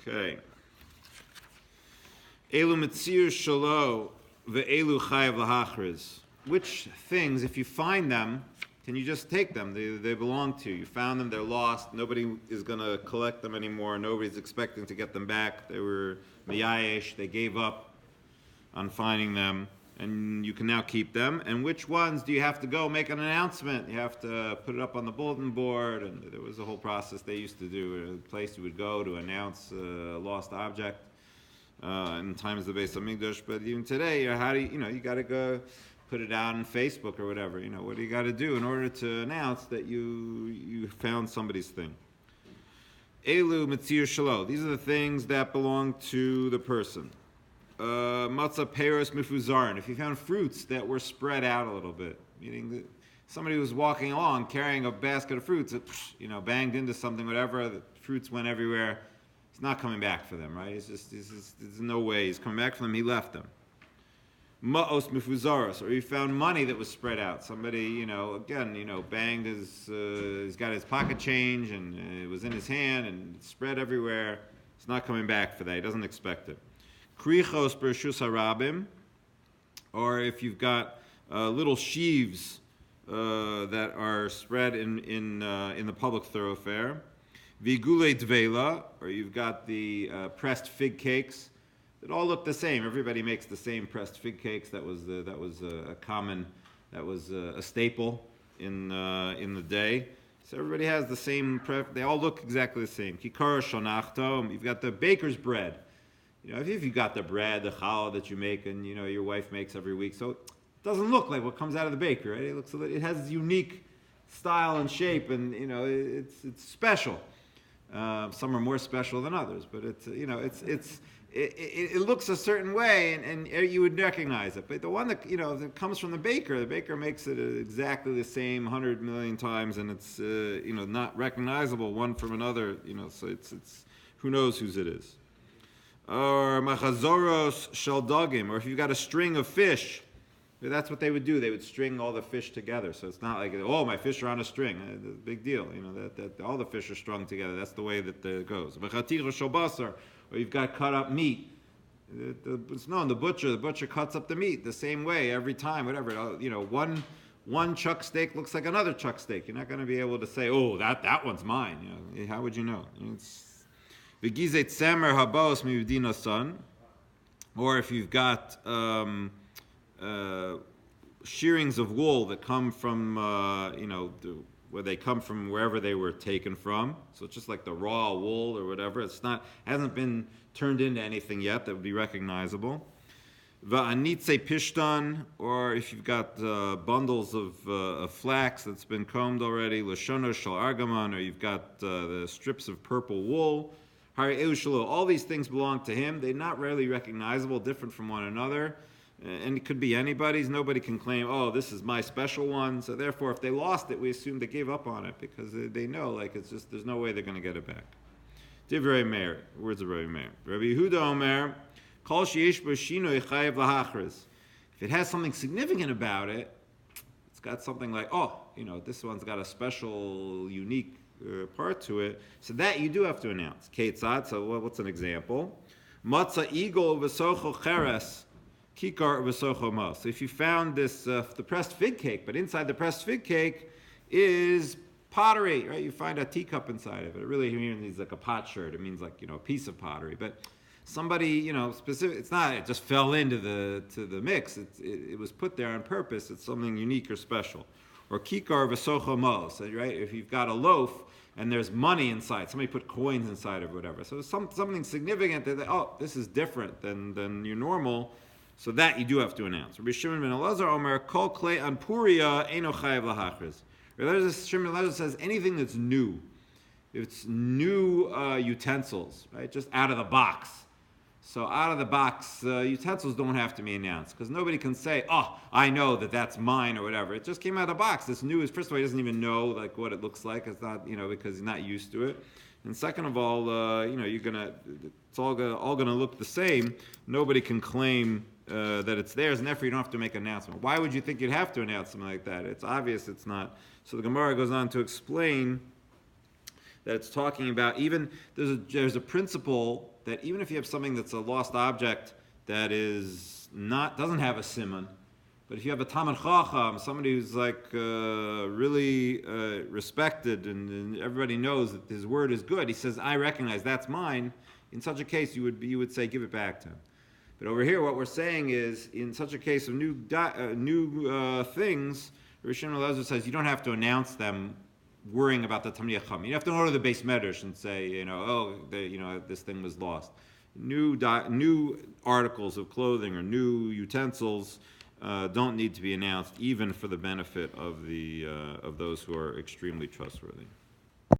Okay. Elu mitzir shalo ve'elu chayav lahachriz. Which things, if you find them, can you just take them? They belong to you. You found them, they're lost. Nobody is going to collect them anymore. Nobody's expecting to get them back. They were miyayesh. They gave up on finding them, and you can now keep them. And which ones do you have to go make an announcement? You have to put it up on the bulletin board, and there was a whole process they used to do. A place you would go to announce a lost object in times of the Beis Hamikdash. But even today, how do you got to go put it out on Facebook or whatever. What do you got to do in order to announce that you found somebody's thing? Elu mitzir shalo. These are the things that belong to the person. Matzah peros mifuzarin. If you found fruits that were spread out a little bit, meaning that somebody was walking along carrying a basket of fruits, that, banged into something, whatever, the fruits went everywhere. He's not coming back for them, right? There's no way he's coming back for them. He left them. Ma'os mifuzaros, or he found money that was spread out. Somebody, banged he's got his pocket change and it was in his hand and spread everywhere. He's not coming back for that. He doesn't expect it. Krichos bershus harabim, or if you've got little sheaves that are spread in the public thoroughfare. Vigule dvela, or you've got the pressed fig cakes. It all look the same. Everybody makes the same pressed fig cakes. That was a common, that was a staple in the day. So everybody has the same. They all look exactly the same. Kikar shonachto. You've got the baker's bread. If you've got the bread, the challah that you make, and your wife makes every week, so it doesn't look like what comes out of the baker, right? It has unique style and shape, and it's special. Some are more special than others, but it looks a certain way, and you would recognize it. But the one that comes from the baker makes it exactly the same 100 million times, and it's not recognizable one from another. So it's who knows whose it is. Or machazoros shaldagim, or if you've got a string of fish, that's what they would do. They would string all the fish together. So it's not like, my fish are on a string. Big deal. That all the fish are strung together. That's the way that it goes. V'chatira shobasar, or you've got cut up meat. The butcher cuts up the meat the same way every time, whatever. One chuck steak looks like another chuck steak. You're not going to be able to say, that one's mine. How would you know? V'gizet semer habos mivdina son, or if you've got shearings of wool that come from where they come from, wherever they were taken from. So it's just like the raw wool or whatever. Hasn't been turned into anything yet that would be recognizable. Va'anitze pishtan, or if you've got bundles of flax that's been combed already. Lashono shal argaman, or you've got the strips of purple wool. Hari eushalo. All these things belong to him. They're not really recognizable, different from one another. And it could be anybody's. Nobody can claim, this is my special one. So therefore, if they lost it, we assume they gave up on it because they know, there's no way they're going to get it back. Divrei Meir, words of Rabbi Meir. Rabbi Yehuda Omer, Kol sheyesh bo shinoi chayav lahachriz. If it has something significant about it, it's got something like, this one's got a special, unique part to it. So that you do have to announce. Ketzad, so what's an example? Matzah igol v'socho cheres. Kikar v'socho mas. So if you found this, the pressed fig cake, but inside the pressed fig cake is pottery, right? You find a teacup inside of it. It really means like a potsherd. It means like, a piece of pottery. But somebody, specific, it's not, it just fell into the mix. It was put there on purpose. It's something unique or special. Or kikar v'socho mas, right? If you've got a loaf and there's money inside, somebody put coins inside or whatever. So something significant that, this is different than your normal. So that you do have to announce. Rabbi Shimon ben Elazar Omer, Kol klei an puria eino chayav lahachriz. Rabbi Shimon ben Elazar says anything that's new, if it's new utensils, right, just out of the box. So out of the box utensils don't have to be announced because nobody can say, I know that's mine or whatever. It just came out of the box. This new is, first of all, he doesn't even know what it looks like. It's not, because he's not used to it. And second of all, it's all gonna look the same. Nobody can claim that it's theirs, and therefore you don't have to make an announcement. Why would you think you'd have to announce something like that? It's obvious it's not. So the Gemara goes on to explain that it's talking about, even, there's a principle that even if you have something that's a lost object that is not, doesn't have a siman, but if you have a Talmid Chacham, somebody who's like really respected and everybody knows that his word is good, he says, I recognize that's mine. In such a case, you would say, give it back to him. But over here, what we're saying is, in such a case of new things, Rishon Eliezer says you don't have to announce them, worrying about the Talmid Chacham. You have to go to the Beis Medrash and say, this thing was lost. New articles of clothing or new utensils don't need to be announced, even for the benefit of those who are extremely trustworthy.